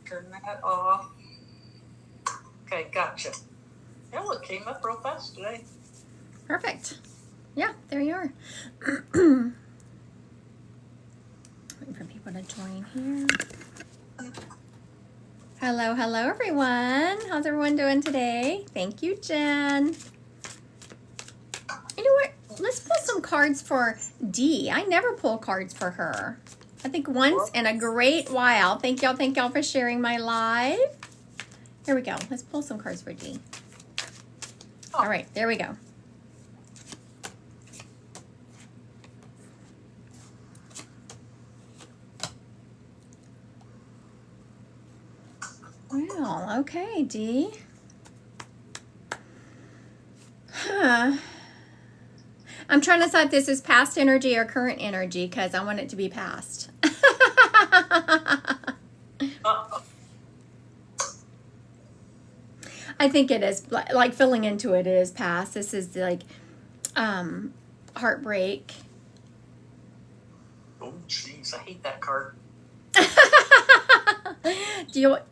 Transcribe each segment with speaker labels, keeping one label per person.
Speaker 1: Turn that off. Okay, gotcha. Oh, it came up real fast today.
Speaker 2: Perfect. Yeah, there you are. Waiting for people to join here. Hello, hello, everyone. How's everyone doing today? Thank you, Jen. You know what? Let's pull some cards for Dee. I never pull cards for her. I think once in a great while. Thank y'all for sharing my live. Here we go. Let's pull some cards for Dee. All right, there we go. Well, okay, Dee. Huh. I'm trying to decide if this is past energy or current energy because I want it to be past. I think it is, like filling into it is past. This is like heartbreak.
Speaker 1: Oh, jeez, I hate that card.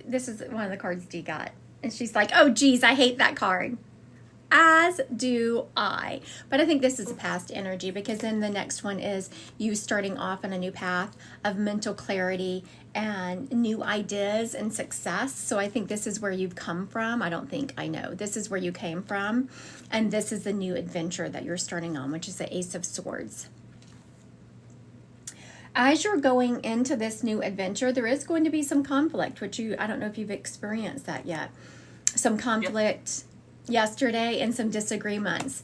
Speaker 2: This is one of the cards Dee got. And she's like, oh, geez, I hate that card. As do I. But I think this is a past energy because then the next one is you starting off on a new path of mental clarity and new ideas and success. So I think this is where you've come from. I don't think, I know. This is where you came from. And this is the new adventure that you're starting on, which is the Ace of Swords. As you're going into this new adventure, there is going to be some conflict, which I don't know if you've experienced that yet. Some conflict yesterday and some disagreements.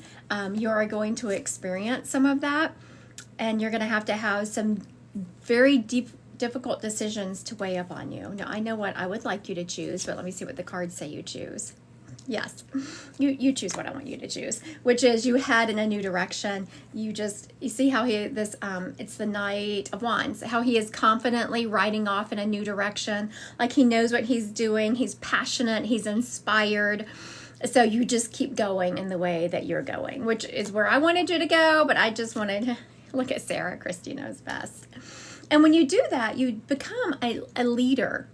Speaker 2: You're going to experience some of that, and you're going to have some very difficult decisions to weigh up on you. Now, I know what I would like you to choose, but let me see what the cards say you choose. Yes, you choose what I want you to choose, which is you head in a new direction. You see how it's the Knight of Wands, how he is confidently riding off in a new direction. Like he knows what he's doing. He's passionate. He's inspired. So you just keep going in the way that you're going, which is where I wanted you to go, but I just wanted to look at Sarah. Christy knows best. And when you do that, you become a leader.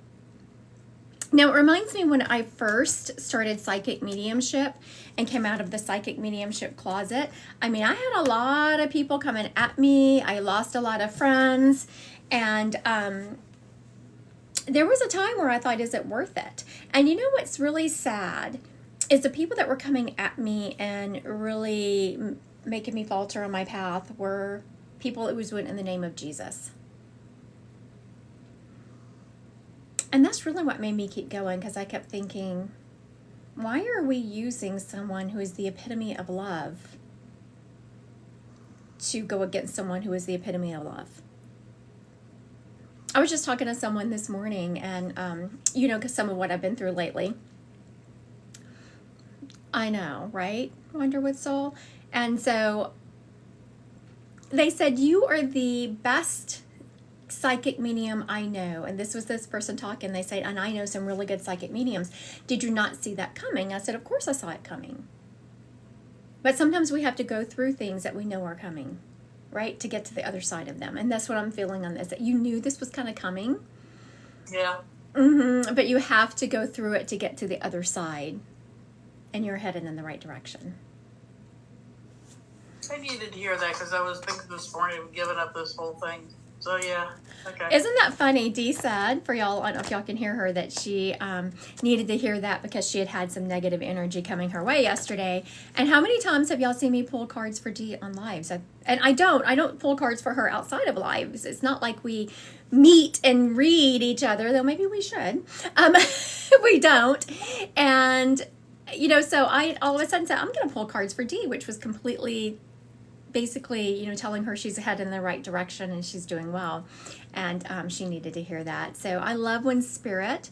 Speaker 2: Now, it reminds me when I first started psychic mediumship and came out of the psychic mediumship closet. I mean, I had a lot of people coming at me. I lost a lot of friends. And there was a time where I thought, is it worth it? And you know what's really sad is the people that were coming at me and really making me falter on my path were people that was doing it in the name of Jesus. And that's really what made me keep going, because I kept thinking, why are we using someone who is the epitome of love to go against someone who is the epitome of love? I was just talking to someone this morning, and, because some of what I've been through lately. I know, right? Wonder with Soul. And so they said, you are the best psychic medium I know. And this was this person talking. They said, and I know some really good psychic mediums. Did you not see that coming? I said, of course I saw it coming. But sometimes we have to go through things that we know are coming, right? To get to the other side of them. And that's what I'm feeling on this. That you knew this was kind of coming.
Speaker 1: Yeah.
Speaker 2: But you have to go through it to get to the other side. And you're headed in the right direction.
Speaker 1: I needed to hear that because I was thinking this morning of giving up this whole thing. So, yeah. Okay.
Speaker 2: Isn't that funny? Dee said, for y'all, I don't know if y'all can hear her, that she needed to hear that because she had some negative energy coming her way yesterday. And how many times have y'all seen me pull cards for Dee on lives? And I don't pull cards for her outside of lives. It's not like we meet and read each other, though maybe we should. We don't. And, so I all of a sudden said, I'm going to pull cards for Dee, which was completely basically, telling her she's headed in the right direction and she's doing well. And she needed to hear that. So I love when Spirit,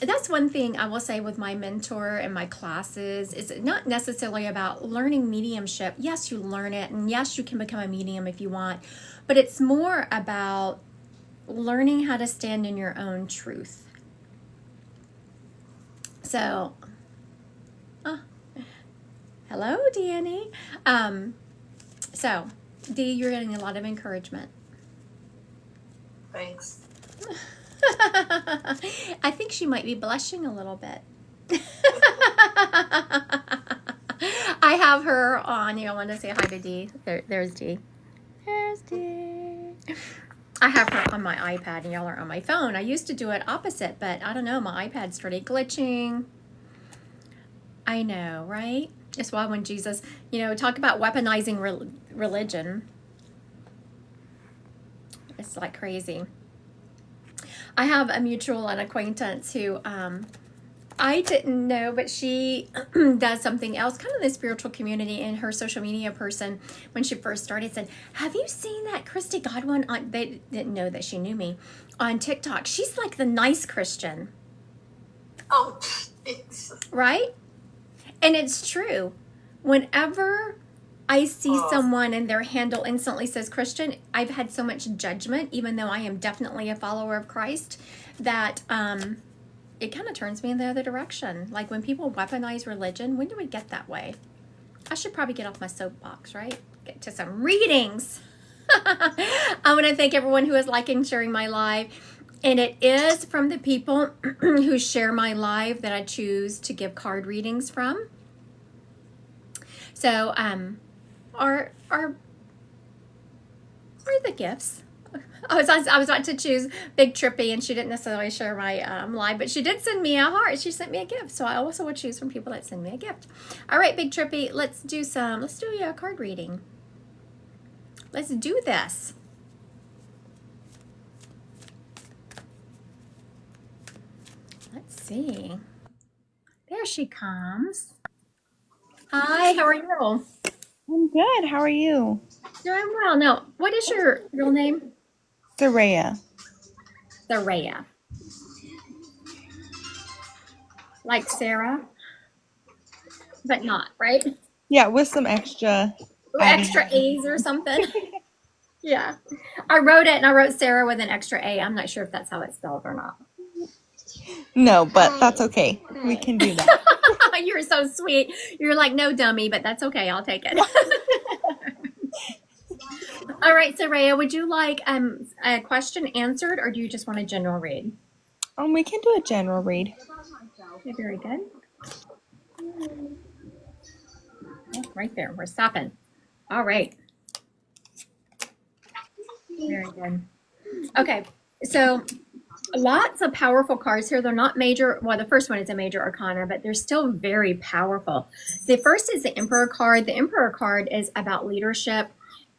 Speaker 2: that's one thing I will say with my mentor and my classes, is not necessarily about learning mediumship. Yes, you learn it. And yes, you can become a medium if you want. But it's more about learning how to stand in your own truth. So, hello, Danny. So, Dee, you're getting a lot of encouragement.
Speaker 1: Thanks.
Speaker 2: I think she might be blushing a little bit. I have her on. I want to say hi to Dee. There's Dee. There's Dee. I have her on my iPad and y'all are on my phone. I used to do it opposite, but I don't know. My iPad started glitching. I know, right? That's why when Jesus, talk about weaponizing religion. It's like crazy. I have a mutual an acquaintance who I didn't know, but she does something else, kind of the spiritual community, and her social media person, when she first started, said, have you seen that Christy Godwin they didn't know that she knew me, on TikTok. She's like the nice Christian.
Speaker 1: Oh, it's
Speaker 2: right? And it's true. Whenever I see someone and their handle instantly says Christian, I've had so much judgment, even though I am definitely a follower of Christ, that it kind of turns me in the other direction. Like when people weaponize religion, when do we get that way? I should probably get off my soapbox, right? Get to some readings. I want to thank everyone who is liking, sharing my live. And it is from the people who share my live that I choose to give card readings from. So, are the gifts. I was about to choose Big Trippy, and she didn't necessarily share my live, but she did send me a heart. She sent me a gift, so I also would choose from people that send me a gift. All right, Big Trippy, let's do a card reading. Let's do this. Let's see. There she comes. Hi, how are you?
Speaker 3: I'm good. How are you?
Speaker 2: Doing well. Now, what is your real name?
Speaker 3: Saraya.
Speaker 2: Saraya. Like Sarah, but not, right?
Speaker 3: Yeah, with some extra
Speaker 2: Extra A's or something. Yeah. I wrote it and I wrote Sarah with an extra A. I'm not sure if that's how it's spelled or not.
Speaker 3: No, but that's okay. We can do that.
Speaker 2: You're so sweet. You're like, no, dummy, but that's okay. I'll take it. All right, Saraya, would you like a question answered, or do you just want a general read?
Speaker 3: We can do a general read.
Speaker 2: Okay, very good. Oh, right there. We're stopping. All right. Very good. Okay, so lots of powerful cards here. They're not major. Well, the first one is a major arcana, but they're still very powerful. The first is the Emperor card. The Emperor card is about leadership.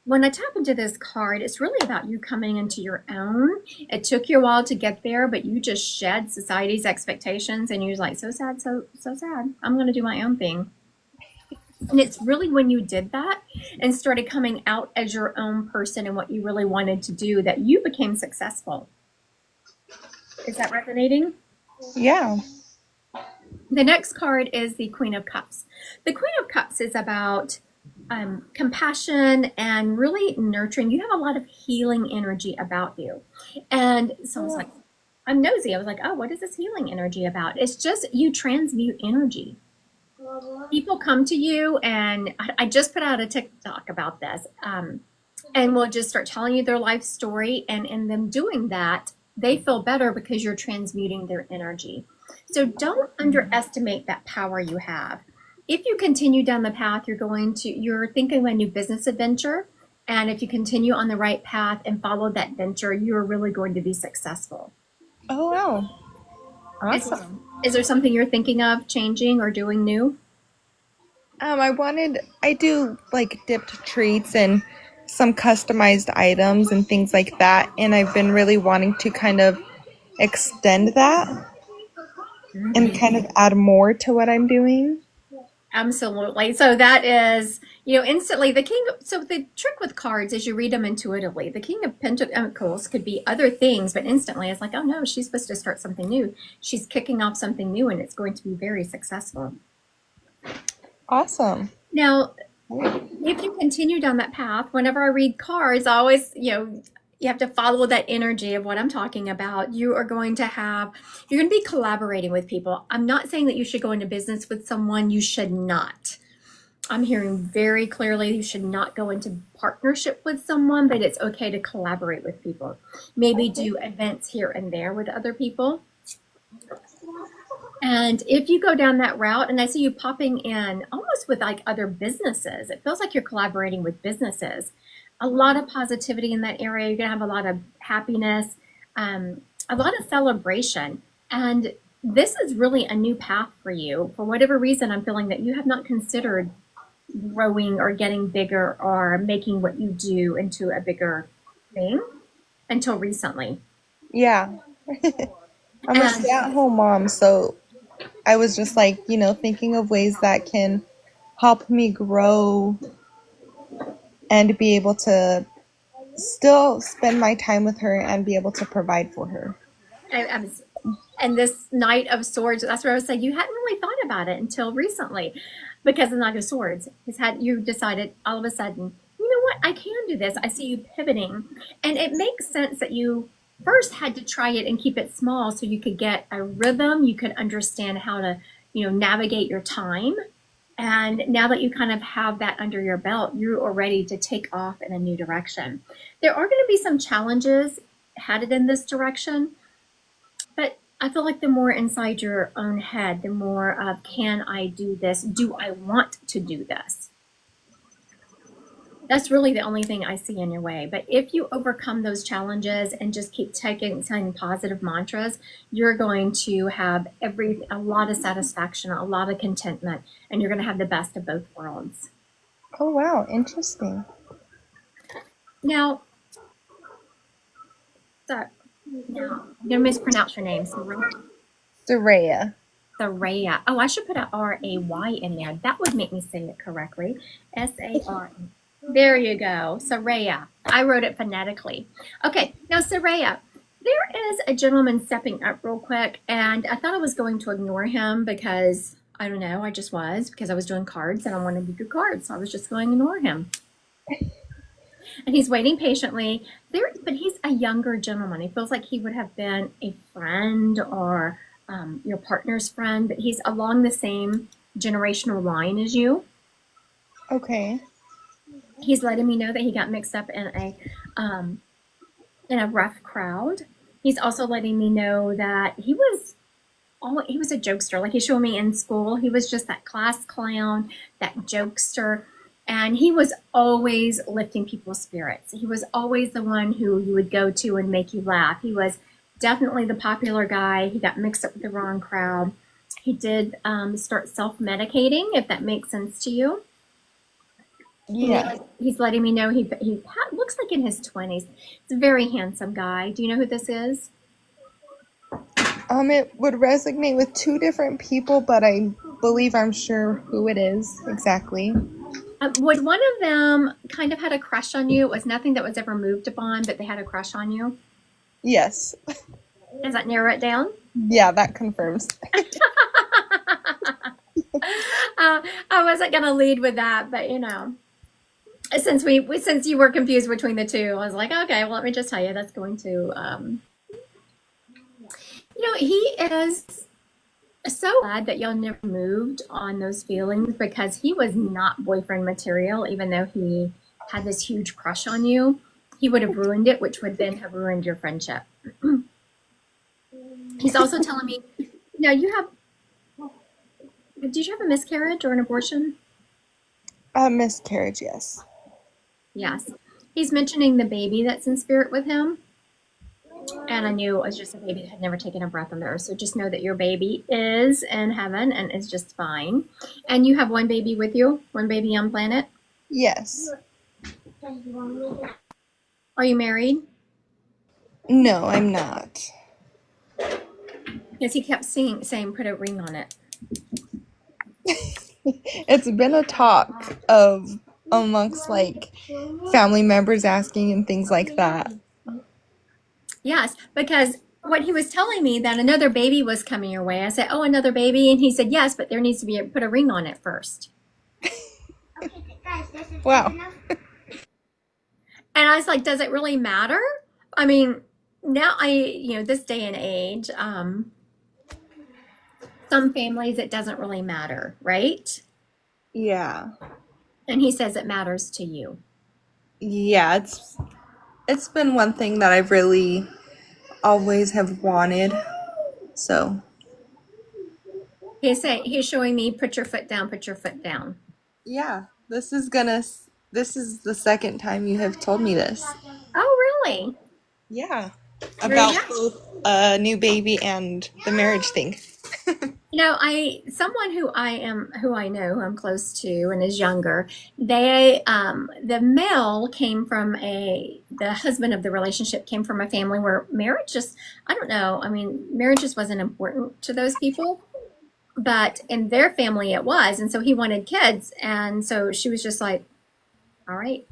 Speaker 2: When I tap into this card, it's really about you coming into your own. It took you a while to get there, but you just shed society's expectations, and you're like, so sad, so sad. I'm going to do my own thing. And it's really when you did that and started coming out as your own person and what you really wanted to do that you became successful. Is that resonating?
Speaker 3: Yeah.
Speaker 2: The next card is the Queen of Cups. The Queen of Cups is about compassion and really nurturing. You have a lot of healing energy about you. And so I was like, I'm nosy. I was like, oh, what is this healing energy about? It's just you transmute energy. People come to you, and I just put out a TikTok about this, and will just start telling you their life story, and in them doing that, they feel better because you're transmuting their energy. So don't underestimate that power you have. If you continue down the path, you're thinking of a new business adventure, and if you continue on the right path and follow that venture, you're really going to be successful.
Speaker 3: Oh, wow. Awesome.
Speaker 2: Is there something you're thinking of changing or doing new?
Speaker 3: I do like dipped treats and some customized items and things like that. And I've been really wanting to kind of extend that and kind of add more to what I'm doing.
Speaker 2: Absolutely. So that is, instantly so the trick with cards is you read them intuitively. The King of Pentacles could be other things, but instantly it's like, oh no, she's supposed to start something new. She's kicking off something new, and it's going to be very successful.
Speaker 3: Awesome.
Speaker 2: Now, if you continue down that path, whenever I read cards, I always, you have to follow that energy of what I'm talking about. You're going to be collaborating with people. I'm not saying that you should go into business with someone. You should not. I'm hearing very clearly you should not go into partnership with someone, but it's okay to collaborate with people. Maybe do events here and there with other people. And if you go down that route, and I see you popping in almost with like other businesses, it feels like you're collaborating with businesses. A lot of positivity in that area. You're going to have a lot of happiness, a lot of celebration. And this is really a new path for you. For whatever reason, I'm feeling that you have not considered growing or getting bigger or making what you do into a bigger thing until recently.
Speaker 3: Yeah. I'm a
Speaker 2: And
Speaker 3: stay-at-home mom, so I was just like, thinking of ways that can help me grow and be able to still spend my time with her and be able to provide for her.
Speaker 2: I was, and this Knight of Swords, that's where I was saying you hadn't really thought about it until recently because the Knight of Swords has had you decided all of a sudden, you know what, I can do this. I see you pivoting. And it makes sense that you first had to try it and keep it small so you could get a rhythm, you could understand how to, navigate your time. And now that you kind of have that under your belt, you are ready to take off in a new direction. There are going to be some challenges headed in this direction, but I feel like the more inside your own head, the more of can I do this? Do I want to do this? That's really the only thing I see in your way. But if you overcome those challenges and just keep saying positive mantras, you're going to have a lot of satisfaction, a lot of contentment, and you're going to have the best of both worlds.
Speaker 3: Oh, wow. Interesting.
Speaker 2: Now, I'm going to mispronounce your name.
Speaker 3: Soraya.
Speaker 2: Saraya. Oh, I should put a R-A-Y in there. That would make me say it correctly. S-A-R. There you go. Saraya. I wrote it phonetically. Okay, now Saraya, there is a gentleman stepping up real quick, and I thought I was going to ignore him because, I don't know, I just was, because I was doing cards and I wanted to do cards, so I was just going to ignore him. And he's waiting patiently. But he's a younger gentleman. He feels like he would have been a friend or your partner's friend, but he's along the same generational line as you.
Speaker 3: Okay.
Speaker 2: He's letting me know that he got mixed up in a rough crowd. He's also letting me know that he was a jokester. Like he showed me in school, he was just that class clown, that jokester. And he was always lifting people's spirits. He was always the one who you would go to and make you laugh. He was definitely the popular guy. He got mixed up with the wrong crowd. He did start self-medicating, if that makes sense to you.
Speaker 3: Yeah.
Speaker 2: He's letting me know he looks like in his 20s. He's a very handsome guy. Do you know who this is?
Speaker 3: It would resonate with two different people, but I believe I'm sure who it is exactly.
Speaker 2: Would one of them kind of had a crush on you? It was nothing that was ever moved upon, but they had a crush on you?
Speaker 3: Yes.
Speaker 2: Does that narrow it down?
Speaker 3: Yeah, that confirms.
Speaker 2: I wasn't going to lead with that, but since you were confused between the two, I was like, okay, well, let me just tell you, that's going to, he is so glad that y'all never moved on those feelings because he was not boyfriend material, even though he had this huge crush on you. He would have ruined it, which would then have ruined your friendship. He's also telling me, now did you have a miscarriage or an abortion?
Speaker 3: A miscarriage, yes.
Speaker 2: Yes. He's mentioning the baby that's in spirit with him. And I knew it was just a baby that had never taken a breath on the earth. So just know that your baby is in heaven and is just fine. And you have one baby with you? One baby on planet?
Speaker 3: Yes.
Speaker 2: Are you married?
Speaker 3: No, I'm not.
Speaker 2: Because he kept saying, put a ring on it.
Speaker 3: It's been a talk of amongst like family members asking and things like that.
Speaker 2: Yes, because what he was telling me that another baby was coming your way. I said, oh, another baby? And he said, yes, but there needs to be put a ring on it first.
Speaker 3: Wow.
Speaker 2: And I was like, does it really matter? I mean, now this day and age, some families, it doesn't really matter, right?
Speaker 3: Yeah.
Speaker 2: And he says it matters to you.
Speaker 3: Yeah, it's been one thing that I've really always have wanted. So,
Speaker 2: He's showing me, put your foot down, put your foot down.
Speaker 3: yeah, this is the second time you have told me this.
Speaker 2: Oh, really?
Speaker 3: Yeah.
Speaker 2: There you
Speaker 3: About
Speaker 2: go.
Speaker 3: both a new baby and the marriage thing.
Speaker 2: Someone who I know, who I'm close to and is younger, the male came from the husband of the relationship came from a family where marriage just, I don't know, I mean, marriage just wasn't important to those people, but in their family it was. And so he wanted kids. And so she was just like, all right,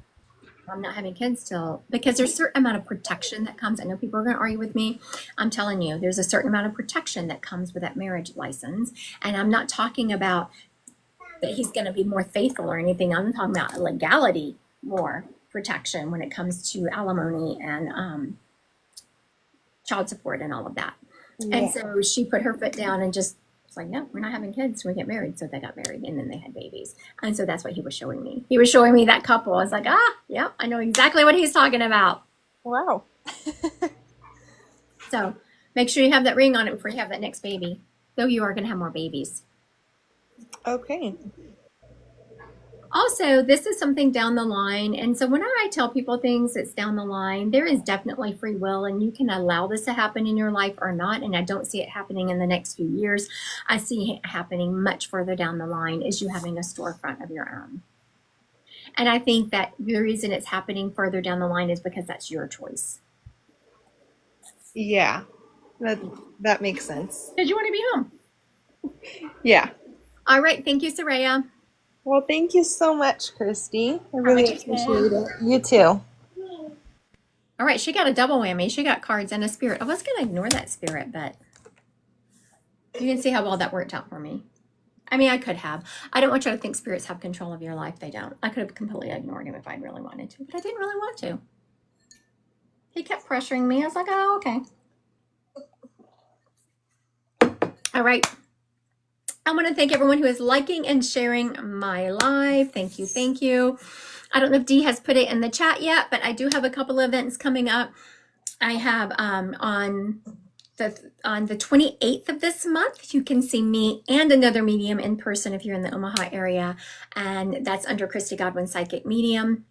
Speaker 2: I'm not having kids till, because there's a certain amount of protection that comes. I know people are going to argue with me. I'm telling you, there's a certain amount of protection that comes with that marriage license. And I'm not talking about that he's going to be more faithful or anything. I'm talking about legality, more protection when it comes to alimony and child support and all of that. And
Speaker 3: Yeah.
Speaker 2: so she put her foot down and just was like, no, we're not having kids. We get married. So they got married and then they had babies. And so that's what he was showing me. He was showing me that couple. I was like, yeah, I know exactly what he's talking about.
Speaker 3: Wow.
Speaker 2: So make sure you have that ring on it before you have that next baby. Though you are going to have more babies.
Speaker 3: Okay.
Speaker 2: Also, this is something down the line. And so whenever I tell people things that's down the line, there is definitely free will and you can allow this to happen in your life or not. And I don't see it happening in the next few years. I see it happening much further down the line is you having a storefront of your own. And I think that the reason it's happening further down the line is because that's your choice.
Speaker 3: Yeah. That makes sense.
Speaker 2: Because you want to be home.
Speaker 3: Yeah.
Speaker 2: All right. Thank you, Soraya.
Speaker 3: Well, thank you so much, Christy. I really
Speaker 2: much you
Speaker 3: appreciate it. You too.
Speaker 2: All right. She got a double whammy. She got cards and a spirit. I was going to ignore that spirit, but you can see how well that worked out for me. I mean, I could have. I don't want you to think spirits have control of your life. They don't. I could have completely ignored him if I'd really wanted to, but I didn't really want to. He kept pressuring me. I was like, oh, okay. All right. I want to thank everyone who is liking and sharing my live. Thank you. Thank you. I don't know if Dee has put it in the chat yet, but I do have a couple of events coming up. I have on the 28th of this month, you can see me and another medium in person if you're in the Omaha area, and that's under Christy Godwin Psychic Medium.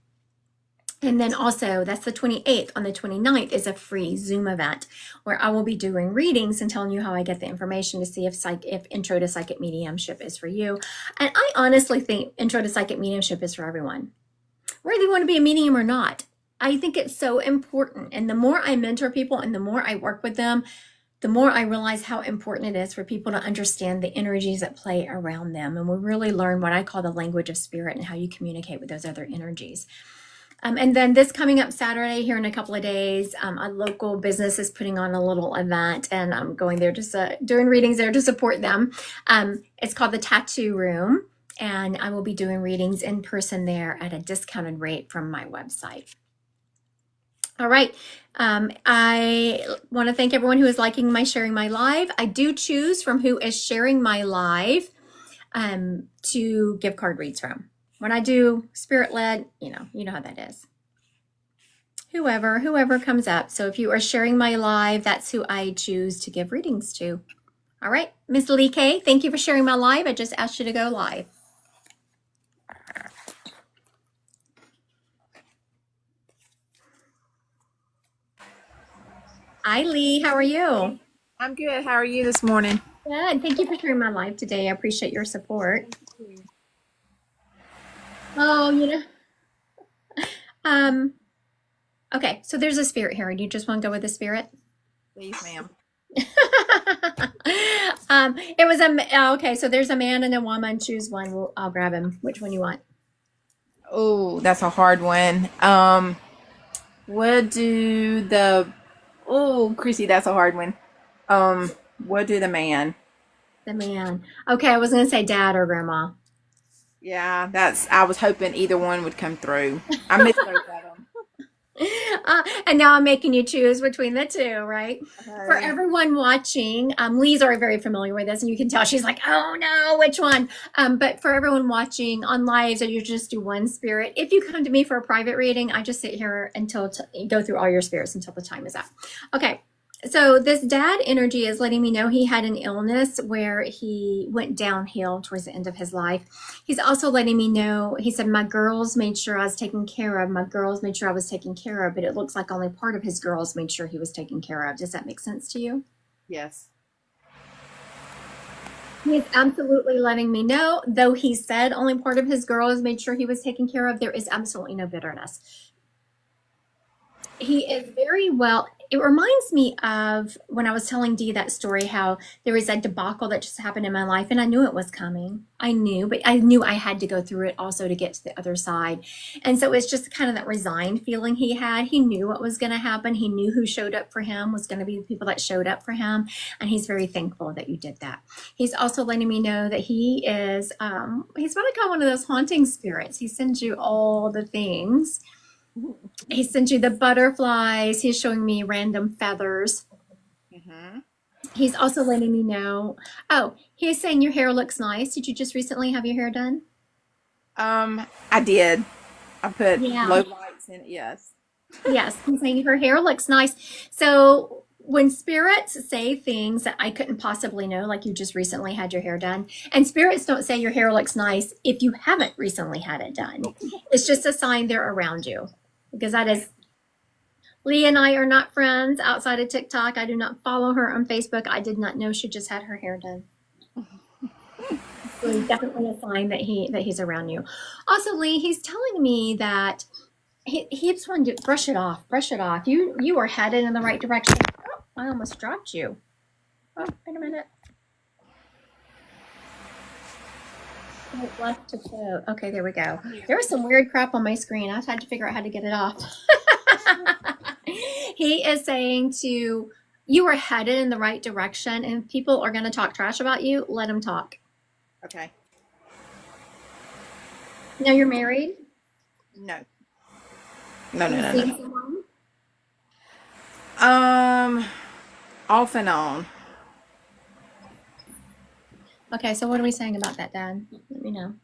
Speaker 2: And then also, that's the 28th. On the 29th is a free Zoom event where I will be doing readings and telling you how I get the information to see if Intro to Psychic Mediumship is for you. And I honestly think Intro to Psychic Mediumship is for everyone, whether you want to be a medium or not. I think it's so important. And the more I mentor people and the more I work with them, the more I realize how important it is for people to understand the energies that play around them. And we really learn what I call the language of spirit and how you communicate with those other energies. And then this coming up Saturday here in a couple of days, a local business is putting on a little event and I'm going there just doing readings there to support them. It's called the Tattoo Room and I will be doing readings in person there at a discounted rate from my website. All right. I want to thank everyone who is liking my sharing my live. I do choose from who is sharing my live to give card reads from. When I do spirit led, you know how that is. Whoever comes up. So if you are sharing my live, that's who I choose to give readings to. All right, Miss Lee K, thank you for sharing my live. I just asked you to go live. Hi, Lee. How are you?
Speaker 4: I'm good. How are you this morning?
Speaker 2: Good. Thank you for sharing my live today. I appreciate your support. Oh, okay. So there's a spirit here. Do you just want to go with the spirit?
Speaker 4: Please, ma'am.
Speaker 2: It was okay. So there's a man and a woman. Choose one. I'll grab him. Which one you want?
Speaker 4: Oh, that's a hard one. We'll do the. Oh, Chrissy, that's a hard one. We'll do the man.
Speaker 2: The man. Okay, I was gonna say dad or grandma.
Speaker 4: Yeah, I was hoping either one would come through. I missed both of them.
Speaker 2: And now I'm making you choose between the two, right? For
Speaker 4: Okay.
Speaker 2: everyone watching, Lee's already very familiar with this, and you can tell she's like, "Oh no, which one?" But for everyone watching on live, so you just do one spirit. If you come to me for a private reading, I just sit here until go through all your spirits until the time is up. Okay. So this dad energy is letting me know he had an illness where he went downhill towards the end of his life. He's also letting me know, he said, my girls made sure I was taken care of. My girls made sure I was taken care of, but it looks like only part of his girls made sure he was taken care of. Does that make sense to you?
Speaker 4: Yes.
Speaker 2: He is absolutely letting me know, though he said only part of his girls made sure he was taken care of, there is absolutely no bitterness. He is very well. It reminds me of when I was telling Dee that story, how there was a debacle that just happened in my life, and I knew it was coming. I knew, but I knew I had to go through it also to get to the other side. And so it's just kind of that resigned feeling he had. He knew what was going to happen. He knew who showed up for him was going to be the people that showed up for him. And he's very thankful that you did that. He's also letting me know that he is, he's what I call one of those haunting spirits. He sends you all the things. He sent you the butterflies. He's showing me random feathers.
Speaker 4: Mm-hmm.
Speaker 2: He's also letting me know. Oh, he's saying your hair looks nice. Did you just recently have your hair done?
Speaker 4: I did. I put
Speaker 2: Yeah.
Speaker 4: low lights in it. Yes.
Speaker 2: Yes, he's saying her hair looks nice. So when spirits say things that I couldn't possibly know, like you just recently had your hair done, and spirits don't say your hair looks nice if you haven't recently had it done. It's just a sign they're around you. Because that is, Lee and I are not friends outside of TikTok. I do not follow her on Facebook. I did not know she just had her hair done. So it's definitely a sign that he's around you. Also, Lee, he's telling me that he just wanted to brush it off. Brush it off. You are headed in the right direction. Oh, I almost dropped you. Oh, wait a minute. Left to toe. Okay, there we go. There was some weird crap on my screen. I had to figure out how to get it off. He is saying you are headed in the right direction, and if people are going to talk trash about you, let them talk.
Speaker 4: Okay.
Speaker 2: Now you're married?
Speaker 4: No. No.
Speaker 2: Seeing someone?
Speaker 4: Off and on.
Speaker 2: Okay, so what are we saying about that, Dad? Let me know.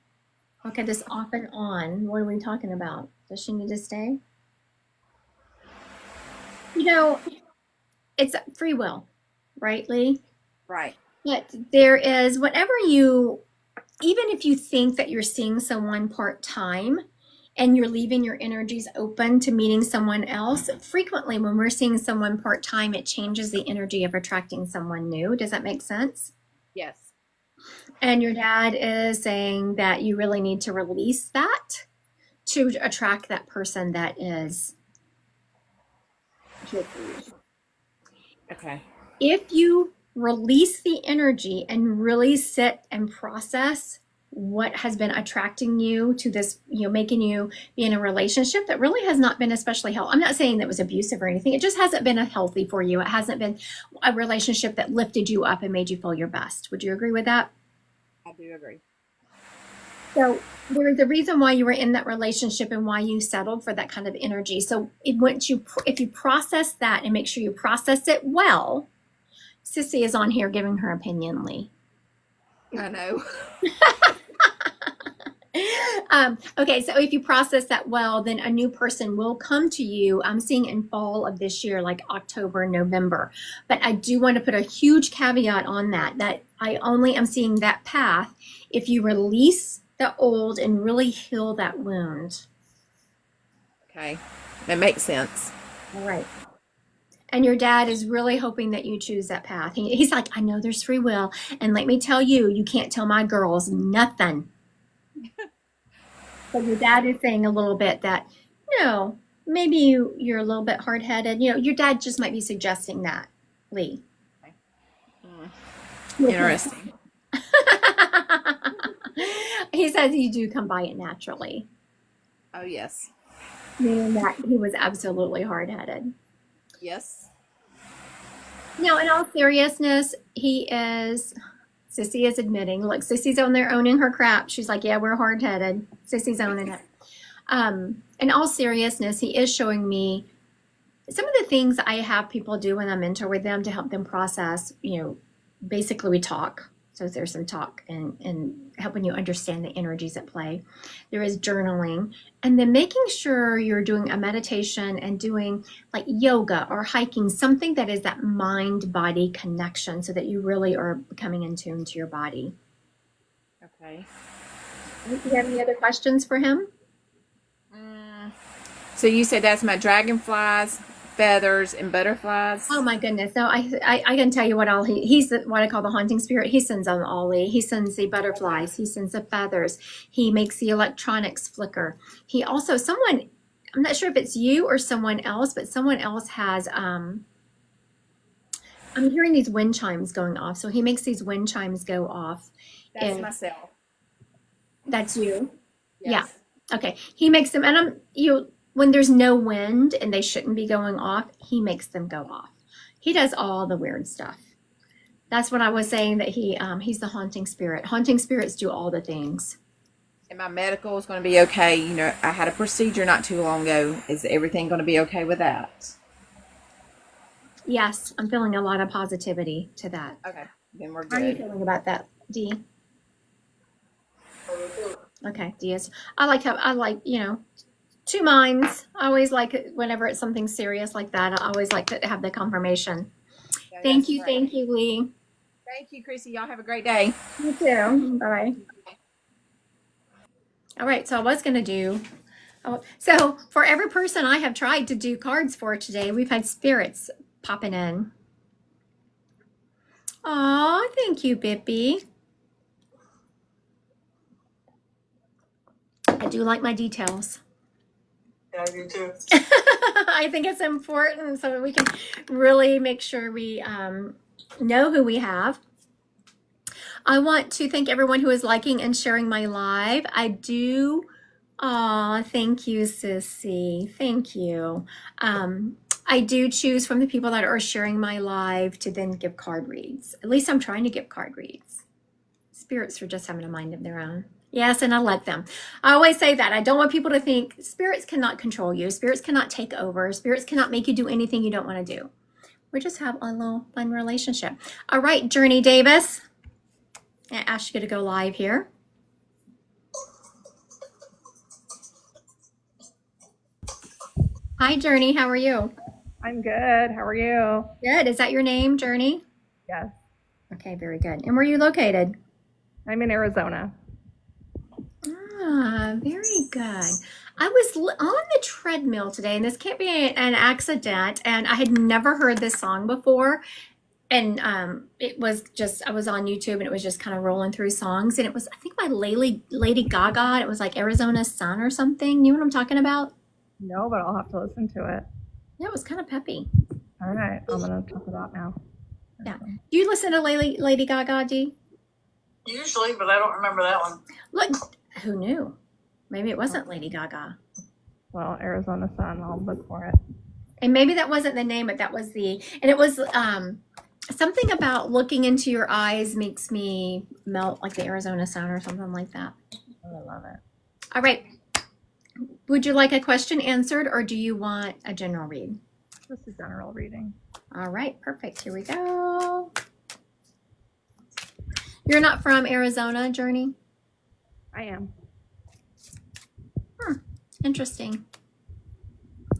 Speaker 2: Okay, this off and on. What are we talking about? Does she need to stay? You know, it's free will, right, Lee?
Speaker 4: Right.
Speaker 2: But there is whatever you, even if you think that you're seeing someone part-time and you're leaving your energies open to meeting someone else, frequently when we're seeing someone part-time, it changes the energy of attracting someone new. Does that make sense?
Speaker 4: Yes.
Speaker 2: And your dad is saying that you really need to release that to attract that person that is here for you.
Speaker 4: Okay.
Speaker 2: If you release the energy and really sit and process what has been attracting you to this, making you be in a relationship that really has not been especially healthy. I'm not saying that was abusive or anything. It just hasn't been healthy for you. It hasn't been a relationship that lifted you up and made you feel your best. Would you agree with that?
Speaker 4: I do agree.
Speaker 2: So there's a reason why you were in that relationship and why you settled for that kind of energy. So if you process that and make sure you process it well, Sissy is on here giving her opinion, Lee.
Speaker 4: I know.
Speaker 2: Okay, so if you process that well, then a new person will come to you. I'm seeing in fall of this year, like October, November. But I do want to put a huge caveat on that I only am seeing that path if you release the old and really heal that wound.
Speaker 4: Okay. That makes sense.
Speaker 2: All right. And your dad is really hoping that you choose that path. He's like, I know there's free will. And let me tell you, you can't tell my girls nothing. So your dad is saying a little bit that, maybe you're a little bit hard-headed. Your dad just might be suggesting that, Lee.
Speaker 4: Interesting.
Speaker 2: He says you do come by it naturally.
Speaker 4: Oh, yes.
Speaker 2: Meaning that he was absolutely hard-headed.
Speaker 4: Yes.
Speaker 2: Now, in all seriousness, Sissy is admitting, look, Sissy's on there owning her crap. She's like, yeah, we're hard-headed. Sissy's owning it. In all seriousness, he is showing me some of the things I have people do when I mentor with them to help them process. Basically we talk. So there's some talk and helping you understand the energies at play. There is journaling, and then making sure you're doing a meditation and doing like yoga or hiking, something that is that mind-body connection so that you really are becoming in tune to your body.
Speaker 4: Okay.
Speaker 2: Do you have any other questions for him?
Speaker 4: So you said that's my dragonflies, feathers, and butterflies.
Speaker 2: Oh my goodness. No, I can tell you what all he's what I call the haunting spirit. He sends on all he sends the butterflies, he sends the feathers, he makes the electronics flicker. He also I'm not sure if it's you or someone else, but someone else has I'm hearing these wind chimes going off. So he makes these wind chimes go off.
Speaker 4: That's myself.
Speaker 2: That's you.
Speaker 4: Yes.
Speaker 2: Yeah. Okay. He makes them, and when there's no wind and they shouldn't be going off, he makes them go off. He does all the weird stuff. That's what I was saying, that he's the haunting spirit. Haunting spirits do all the things.
Speaker 4: And my medical is going to be okay. I had a procedure not too long ago. Is everything going to be okay with that?
Speaker 2: Yes, I'm feeling a lot of positivity to that.
Speaker 4: Okay, then we're
Speaker 2: How are you
Speaker 4: good.
Speaker 2: feeling about that, Dee? Okay, Dee is. I like, two minds. I always like it whenever it's something serious like that. I always like to have the confirmation.
Speaker 4: Yeah,
Speaker 2: Thank
Speaker 4: that's
Speaker 2: you,
Speaker 4: great.
Speaker 2: thank you, Lee.
Speaker 4: Thank you, Chrissy. Y'all have a great day.
Speaker 2: You too. Bye. All right, so I was going to do. So for every person I have tried to do cards for today, we've had spirits popping in. Aw, thank you, Bippy. I do like my details.
Speaker 1: Yeah, I do too.
Speaker 2: I think it's important so that we can really make sure we know who we have. I want to thank everyone who is liking and sharing my live. I do. Aw, thank you, Sissy. Thank you. I do choose from the people that are sharing my live to then give card reads. At least I'm trying to give card reads. Spirits are just having a mind of their own. Yes, and I let them. I always say that. I don't want people to think spirits cannot control you. Spirits cannot take over. Spirits cannot make you do anything you don't want to do. We just have a little fun relationship. All right, Journey Davis. I asked you to go live here. Hi, Journey. How are you?
Speaker 3: I'm good. How are you?
Speaker 2: Good. Is that your name, Journey?
Speaker 3: Yes.
Speaker 2: Okay, very good. And where are you located?
Speaker 3: I'm in Arizona.
Speaker 2: Ah, very good. I was on the treadmill today, and this can't be an accident, and I had never heard this song before. And it was just, I was on YouTube, and it was just kind of rolling through songs, and it was, I think, by Lady Gaga, and it was like Arizona Sun or something. You know what I'm talking about?
Speaker 3: No, but I'll have to listen to it.
Speaker 2: Yeah, it was kind of peppy.
Speaker 3: All right. I'm going to check it out now.
Speaker 2: Yeah. Do you listen to Lady Gaga, Dee?
Speaker 1: Usually, but I don't remember that one.
Speaker 2: Look, who knew? Maybe it wasn't Lady Gaga.
Speaker 3: Well, Arizona Sun. I'll look for it.
Speaker 2: And maybe that wasn't the name, but that was and it was something about looking into your eyes makes me melt like the Arizona sun or something like that.
Speaker 3: I love it.
Speaker 2: All right. Would you like a question answered, or do you want a general read?
Speaker 3: Just a general reading.
Speaker 2: All right, perfect. Here we go. You're not from Arizona, Journey?
Speaker 3: I am.
Speaker 2: Interesting.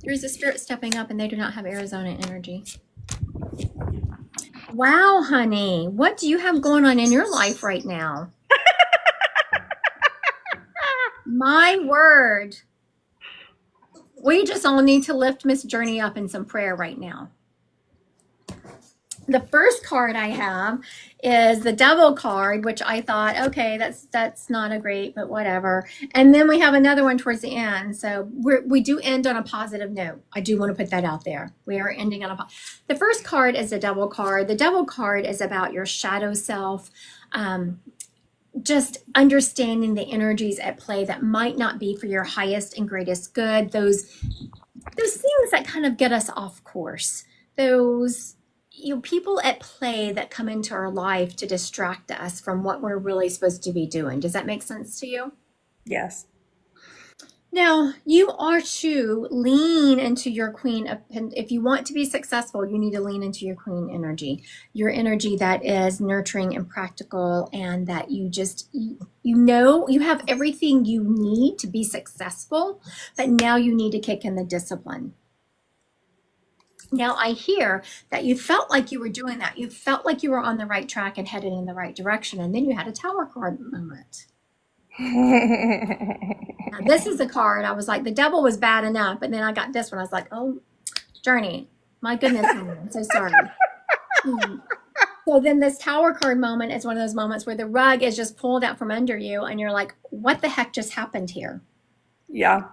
Speaker 2: There's a spirit stepping up, and they do not have Arizona energy. Wow, honey. What do you have going on in your life right now? My word. We just all need to lift Miss Journey up in some prayer right now. The first card I have is the Devil card, which I thought, okay, that's not a great, but whatever. And then we have another one towards the end. So we do end on a positive note. I do want to put that out there. We are ending on the first card is the Devil card. The Devil card is about your shadow self, just understanding the energies at play that might not be for your highest and greatest good. Those things that kind of get us off course. Those people at play that come into our life to distract us from what we're really supposed to be doing. Does that make sense to you?
Speaker 3: Yes.
Speaker 2: Now, you are to lean into your queen. If you want to be successful, you need to lean into your queen energy, your energy that is nurturing and practical, and that you know, you have everything you need to be successful, but now you need to kick in the discipline. Now, I hear that you felt like you were doing that. You felt like you were on the right track and headed in the right direction, and then you had a tower card moment. Now, this is a card. I was like, the devil was bad enough, but then I got this one. I was like, oh, Journey, my goodness, I'm so sorry. So then this tower card moment is one of those moments where the rug is just pulled out from under you, and you're like, what the heck just happened here?
Speaker 3: Yeah.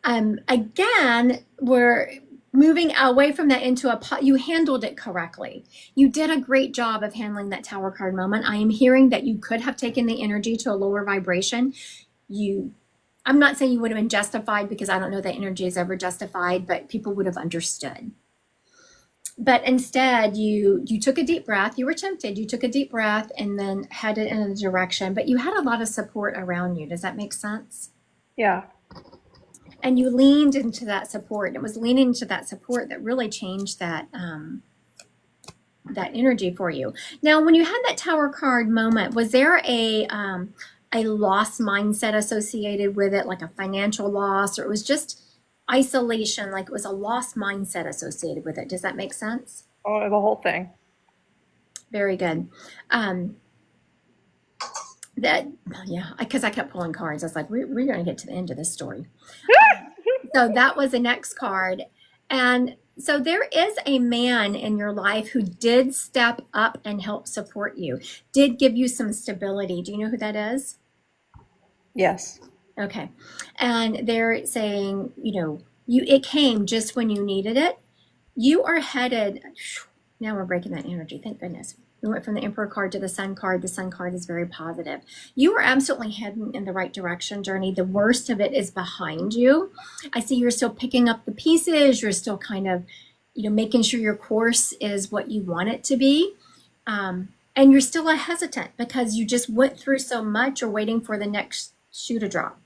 Speaker 2: Again, we're moving away from that into you handled it correctly. You did a great job of handling that tower card moment. I am hearing that you could have taken the energy to a lower vibration. I'm not saying you would have been justified, because I don't know that energy is ever justified, but people would have understood. But instead, you took a deep breath. You were tempted. You took a deep breath and then headed in a direction, but you had a lot of support around you. Does that make sense?
Speaker 3: Yeah.
Speaker 2: And you leaned into that support. And it was leaning into that support that really changed that that energy for you. Now, when you had that tower card moment, was there a loss mindset associated with it, like a financial loss, or it was just isolation, like it was a lost mindset associated with it? Does that make sense?
Speaker 3: Oh, the whole thing.
Speaker 2: Very good. Because I kept pulling cards. I was like, we're going to get to the end of this story. So that was the next card. And so there is a man in your life who did step up and help support you, did give you some stability. Do you know who that is?
Speaker 3: Yes.
Speaker 2: Okay. And they're saying, it came just when you needed it. You are headed, now we're breaking that energy. Thank goodness. We went from the Emperor card to the Sun card. The Sun card is very positive. You are absolutely heading in the right direction, Journey. The worst of it is behind you. I see you're still picking up the pieces. You're still kind of, making sure your course is what you want it to be. And you're still hesitant because you just went through so much. You're waiting for the next shoe to drop.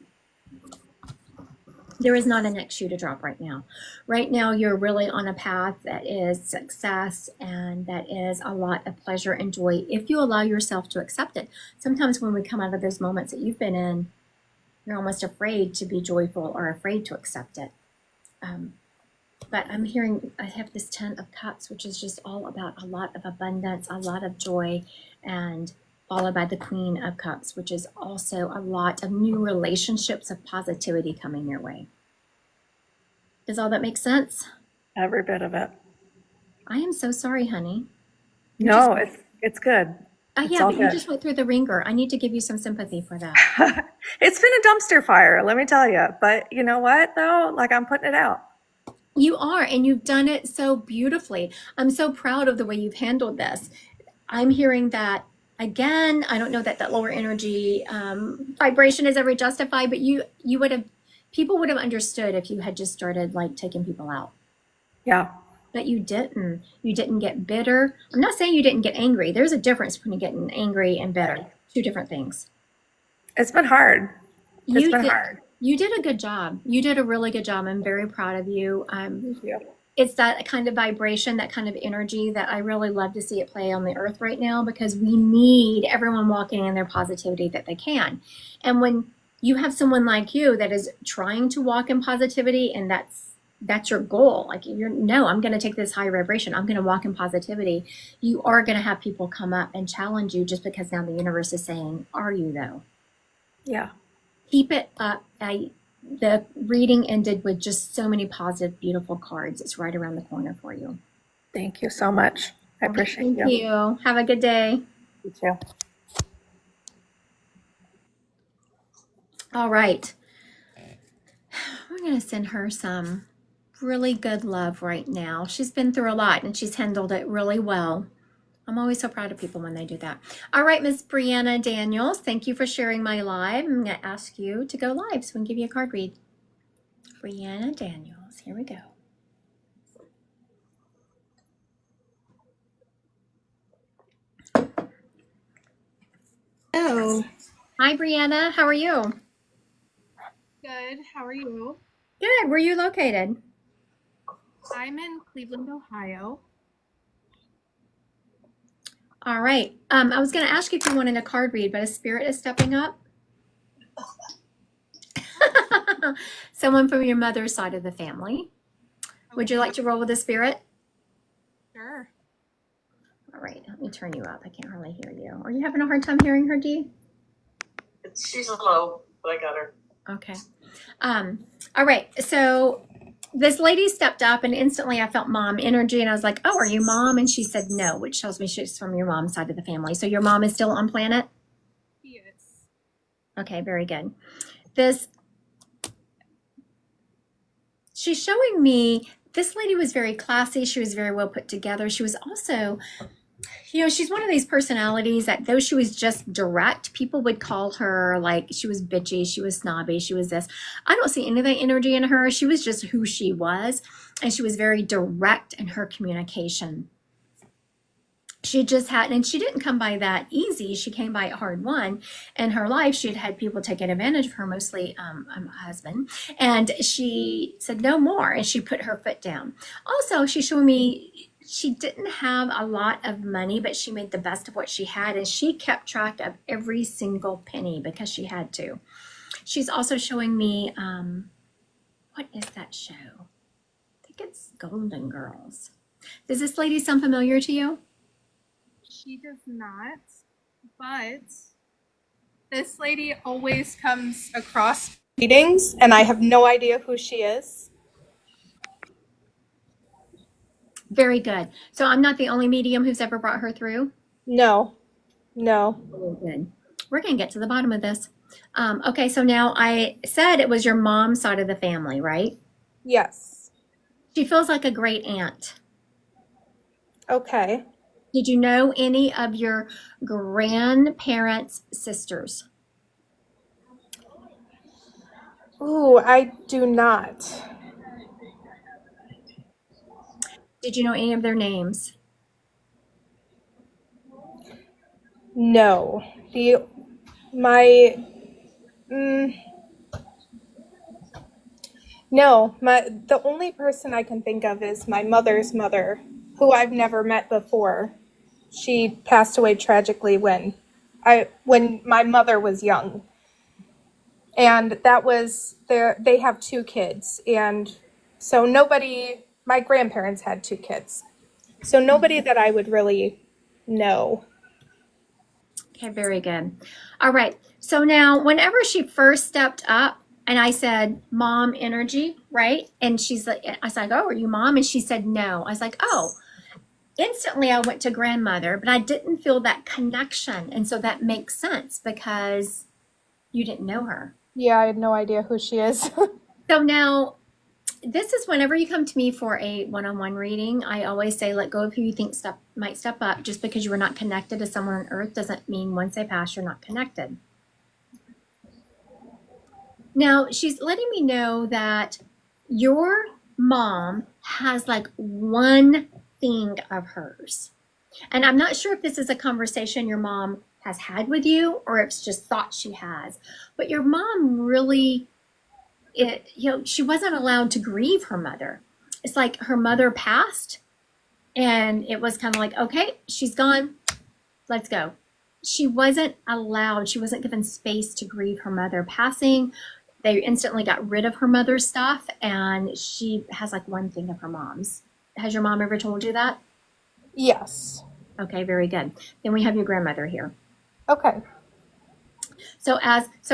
Speaker 2: There is not a next shoe to drop right now. Right now, you're really on a path that is success and that is a lot of pleasure and joy if you allow yourself to accept it. Sometimes when we come out of those moments that you've been in, you're almost afraid to be joyful or afraid to accept it. But I'm hearing, I have this 10 of Cups, which is just all about a lot of abundance, a lot of joy, and followed by the Queen of Cups, which is also a lot of new relationships of positivity coming your way. Does all that make sense?
Speaker 3: Every bit of it.
Speaker 2: I am so sorry, honey.
Speaker 3: No, it's good.
Speaker 2: Yeah, but you just went through the ringer. I need to give you some sympathy for that.
Speaker 3: It's been a dumpster fire, let me tell you. But you know what, though? Like, I'm putting it out.
Speaker 2: You are, and you've done it so beautifully. I'm so proud of the way you've handled this. I'm hearing that, again, I don't know that lower energy vibration is ever justified, but people would have understood if you had just started like taking people out.
Speaker 3: Yeah.
Speaker 2: But you didn't. You didn't get bitter. I'm not saying you didn't get angry. There's a difference between getting angry and bitter. Two different things.
Speaker 3: It's been hard. It's been hard.
Speaker 2: You did a good job. You did a really good job. I'm very proud of you.
Speaker 3: Thank you.
Speaker 2: It's that kind of vibration, that kind of energy that I really love to see it play on the earth right now, because we need everyone walking in their positivity that they can. And when you have someone like you that is trying to walk in positivity, and that's your goal, like I'm going to take this high vibration, I'm going to walk in positivity, you are going to have people come up and challenge you just because now the universe is saying, are you though?
Speaker 3: Yeah.
Speaker 2: Keep it up. The reading ended with just so many positive, beautiful cards. It's right around the corner for you.
Speaker 3: Thank you so much. I appreciate you.
Speaker 2: Thank you. Have a good day.
Speaker 3: You too.
Speaker 2: All right. We're going to send her some really good love right now. She's been through a lot and she's handled it really well. I'm always so proud of people when they do that. All right, Miss Brianna Daniels, thank you for sharing my live. I'm going to ask you to go live so we can give you a card read. Brianna Daniels, here we go.
Speaker 5: Oh,
Speaker 2: Hi, Brianna. How are you?
Speaker 5: good. Good. How are you?
Speaker 2: Good. Where are you located?
Speaker 5: I'm in Cleveland, Ohio.
Speaker 2: All right. I was going to ask you if you wanted a card read, but a spirit is stepping up. Someone from your mother's side of the family. Would you like to roll with the spirit?
Speaker 5: Sure.
Speaker 2: All right. Let me turn you up. I can't hardly hear you. Are you having a hard time hearing her, Dee?
Speaker 1: She's low, but I got her.
Speaker 2: Okay. All right. So this lady stepped up and instantly I felt mom energy and I was like, oh, are you mom? And she said no, which tells me she's from your mom's side of the family. So your mom is still on planet?
Speaker 5: He is.
Speaker 2: Okay, very good. She's showing me this lady was very classy. She was very well put together. She was also, she's one of these personalities that though she was just direct, people would call her like she was bitchy, she was snobby, she was this. I don't see any of that energy in her. She was just who she was, and she was very direct in her communication. She just had, and she didn't come by that easy. She came by it hard won. In her life, she had people taking advantage of her, mostly a husband. And she said no more, and she put her foot down. Also, she showed me she didn't have a lot of money, but she made the best of what she had, and she kept track of every single penny because she had to. She's also showing me, what is that show? I think it's Golden Girls. Does this lady sound familiar to you?
Speaker 5: She does not, but this lady always comes across meetings, and I have no idea who she is.
Speaker 2: Very good. So I'm not the only medium who's ever brought her through?
Speaker 5: No.
Speaker 2: Very good. We're going to get to the bottom of this. Okay, so now I said it was your mom's side of the family, right?
Speaker 5: Yes.
Speaker 2: She feels like a great aunt.
Speaker 5: Okay.
Speaker 2: Did you know any of your grandparents' sisters?
Speaker 5: Ooh, I do not.
Speaker 2: Did you know any of their names?
Speaker 5: No. The only person I can think of is my mother's mother, who I've never met before. She passed away tragically when my mother was young. And that was they have 2 kids, and so my grandparents had 2 kids. So nobody that I would really know.
Speaker 2: Okay, very good. All right. So now, whenever she first stepped up, and I said, "Mom energy," right? And she's like, I was like, "Oh, are you mom?" And she said, "No." I was like, "Oh." Instantly, I went to grandmother, but I didn't feel that connection, and so that makes sense because you didn't know her.
Speaker 5: Yeah, I had no idea who she is.
Speaker 2: So now, this is whenever you come to me for a one-on-one reading, I always say, let go of who you think might step up. Just because you were not connected to someone on earth doesn't mean once they pass, you're not connected. Now, she's letting me know that your mom has like one thing of hers. And I'm not sure if this is a conversation your mom has had with you or if it's just thought she has. But your mom really, she wasn't allowed to grieve her mother. It's like her mother passed and it was kind of like, okay, she's gone. Let's go. She wasn't allowed, she wasn't given space to grieve her mother passing. They instantly got rid of her mother's stuff, and she has like one thing of her mom's. Has your mom ever told you that?
Speaker 5: Yes.
Speaker 2: Okay, very good. Then we have your grandmother here.
Speaker 5: Okay.
Speaker 2: So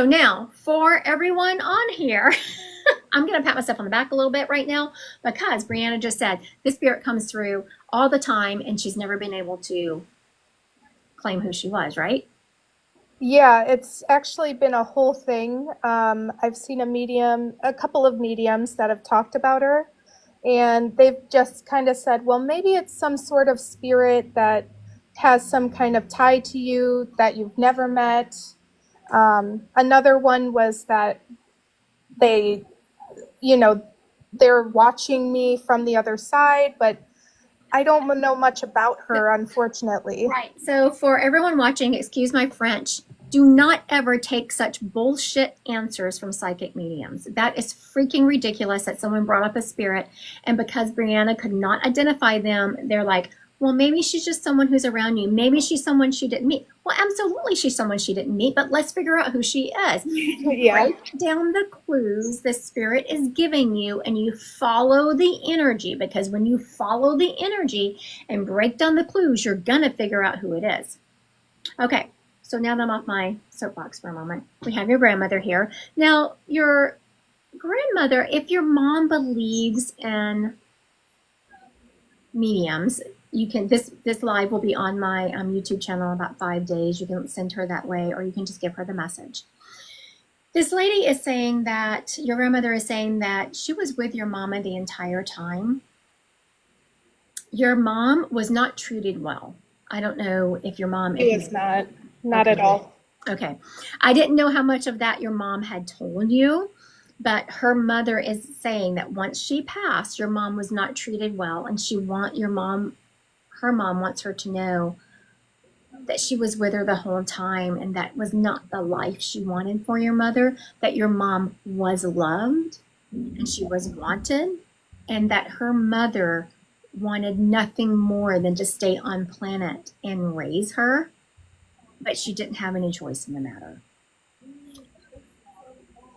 Speaker 2: now for everyone on here, I'm going to pat myself on the back a little bit right now because Brianna just said this spirit comes through all the time and she's never been able to claim who she was, right?
Speaker 5: Yeah, it's actually been a whole thing. I've seen a couple of mediums that have talked about her, and they've just kind of said, well, maybe it's some sort of spirit that has some kind of tie to you that you've never met. Another one was that they're watching me from the other side, but I don't know much about her, unfortunately.
Speaker 2: Right. So for everyone watching, excuse my French, Do not ever take such bullshit answers from psychic mediums. That is freaking ridiculous that someone brought up a spirit, and because Brianna could not identify them, they're like, well, maybe she's just someone who's around you. Maybe she's someone she didn't meet. Well, absolutely she's someone she didn't meet, but let's figure out who she is.
Speaker 5: Yeah.
Speaker 2: Write down the clues the spirit is giving you, and you follow the energy, because when you follow the energy and break down the clues, you're going to figure out who it is. Okay, so now that I'm off my soapbox for a moment, we have your grandmother here. Now, your grandmother, if your mom believes in mediums, you can, this live will be on my YouTube channel in about 5 days. You can send her that way, or you can just give her the message. This lady is saying that, your grandmother is saying that she was with your mama the entire time. Your mom was not treated well. I don't know if your mom
Speaker 5: It was not at all.
Speaker 2: Okay. I didn't know how much of that your mom had told you, but her mother is saying that once she passed, your mom was not treated well, and her mom wants her to know that she was with her the whole time, and that was not the life she wanted for your mother, that your mom was loved and she was wanted, and that her mother wanted nothing more than to stay on planet and raise her, but she didn't have any choice in the matter.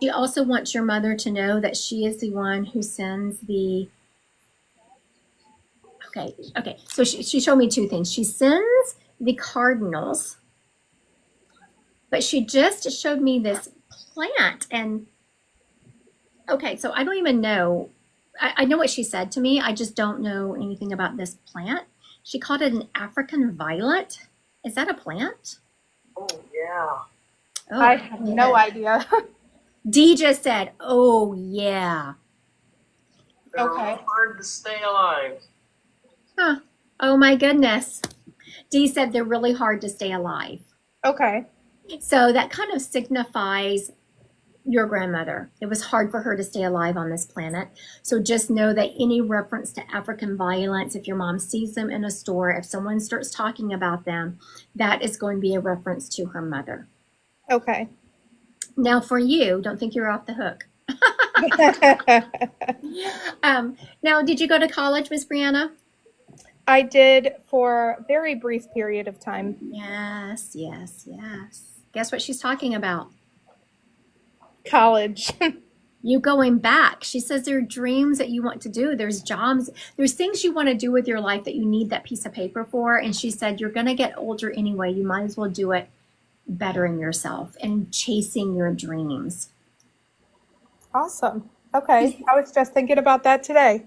Speaker 2: She also wants your mother to know that she is the one who sends the... Okay. So she showed me two things. She sends the cardinals, but she just showed me this plant. And okay, so I don't even know. I know what she said to me. I just don't know anything about this plant. She called it an African violet. Is that a plant?
Speaker 1: Oh, yeah.
Speaker 2: Oh,
Speaker 5: I have no idea.
Speaker 2: Dee just said, oh, yeah.
Speaker 1: They're
Speaker 5: Okay.
Speaker 1: real hard to stay alive.
Speaker 2: Huh. Oh, my goodness. Dee said they're really hard to stay alive.
Speaker 5: Okay.
Speaker 2: So that kind of signifies your grandmother. It was hard for her to stay alive on this planet. So just know that any reference to African violence, if your mom sees them in a store, if someone starts talking about them, that is going to be a reference to her mother.
Speaker 5: Okay.
Speaker 2: Now for you, don't think you're off the hook. Now, did you go to college, Miss Brianna?
Speaker 5: I did for a very brief period of time.
Speaker 2: Yes. Guess what she's talking about?
Speaker 5: College.
Speaker 2: You going back. She says there are dreams that you want to do. There's jobs. There's things you want to do with your life that you need that piece of paper for. And she said, you're going to get older anyway. You might as well do it bettering yourself and chasing your dreams.
Speaker 5: Awesome. Okay. I was just thinking about that today.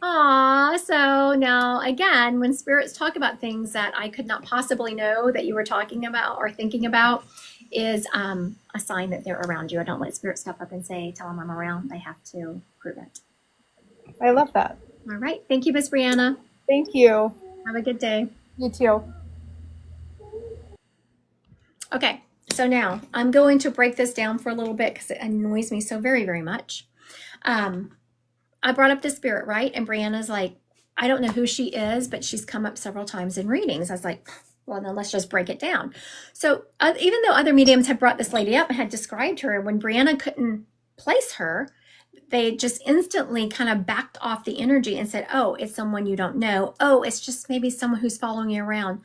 Speaker 2: So now again, when spirits talk about things that I could not possibly know that you were talking about or thinking about, is a sign that they're around you. I don't let spirits step up and say, tell them I'm around. They have to prove it.
Speaker 5: I love that.
Speaker 2: All right. Thank you, Miss Brianna.
Speaker 5: Thank you.
Speaker 2: Have a good day.
Speaker 5: You too.
Speaker 2: Okay. So now I'm going to break this down for a little bit because it annoys me so very, very much. I brought up the spirit, right? And Brianna's like, I don't know who she is, but she's come up several times in readings. I was like, well, then let's just break it down. So even though other mediums had brought this lady up and had described her, when Brianna couldn't place her, they just instantly kind of backed off the energy and said, oh, it's someone you don't know. Oh, it's just maybe someone who's following you around.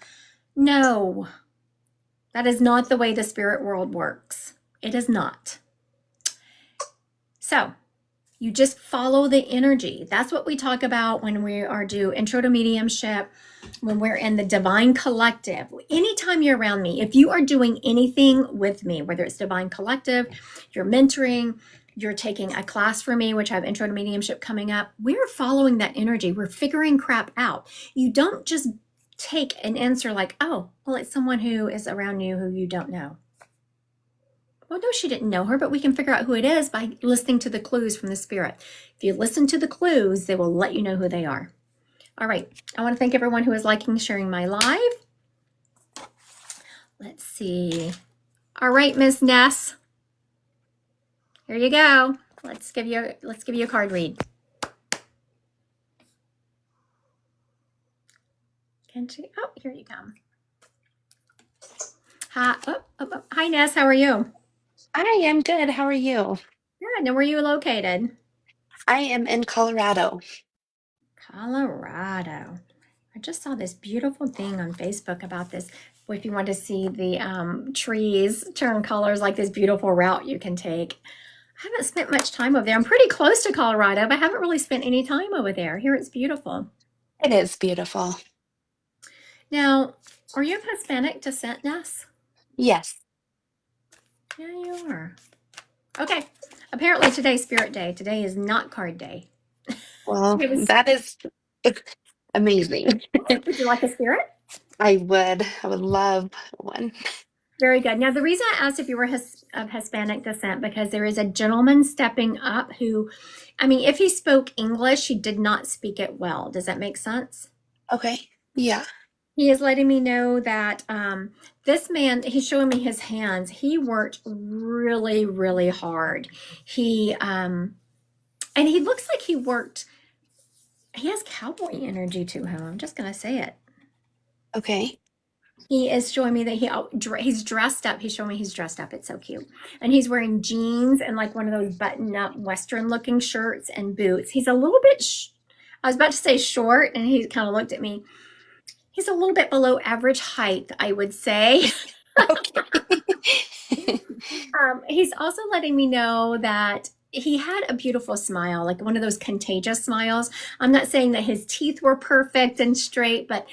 Speaker 2: No, that is not the way the spirit world works. It is not. So you just follow the energy. That's what we talk about when we are do intro to mediumship, when we're in the divine collective. Anytime you're around me, if you are doing anything with me, whether it's divine collective, you're mentoring, you're taking a class for me, which I have intro to mediumship coming up, we're following that energy. We're figuring crap out. You don't just take an answer like, oh, well, it's someone who is around you who you don't know. Well, no, she didn't know her, but we can figure out who it is by listening to the clues from the spirit. If you listen to the clues, they will let you know who they are. All right. I want to thank everyone who is liking, sharing my live. Let's see. All right, Miss Ness. Here you go. Let's give you a card read. Can she? Oh, here you come. Hi, hi, Ness. How are you?
Speaker 6: I am good. How are you?
Speaker 2: Good. Now, where are you located?
Speaker 6: I am in Colorado.
Speaker 2: Colorado. I just saw this beautiful thing on Facebook about this. If you want to see the trees turn colors, like this beautiful route you can take. I haven't spent much time over there. I'm pretty close to Colorado, but I haven't really spent any time over there. Here it's beautiful.
Speaker 6: It is beautiful.
Speaker 2: Now, are you of Hispanic descent, Ness?
Speaker 6: Yes.
Speaker 2: Yeah, you are. Okay. Apparently today's Spirit Day. Today is not card day.
Speaker 6: Well,
Speaker 2: It was,
Speaker 6: that is amazing.
Speaker 2: would you like a spirit?
Speaker 6: I would. I would love one.
Speaker 2: Very good. Now, the reason I asked if you were of Hispanic descent, because there is a gentleman stepping up who, I mean, if he spoke English, he did not speak it well. Does that make sense?
Speaker 6: Okay. Yeah.
Speaker 2: He is letting me know that this man, he's showing me his hands. He worked really, really hard. And he looks like he worked, he has cowboy energy to him. I'm just going to say it.
Speaker 6: Okay.
Speaker 2: He is showing me that he's dressed up. He's showing me he's dressed up. It's so cute. And he's wearing jeans and like one of those button-up Western looking shirts and boots. He's a little bit, I was about to say short, and he kind of looked at me. He's a little bit below average height, I would say.
Speaker 6: Okay.
Speaker 2: He's also letting me know that he had a beautiful smile, like one of those contagious smiles. I'm not saying that his teeth were perfect and straight, but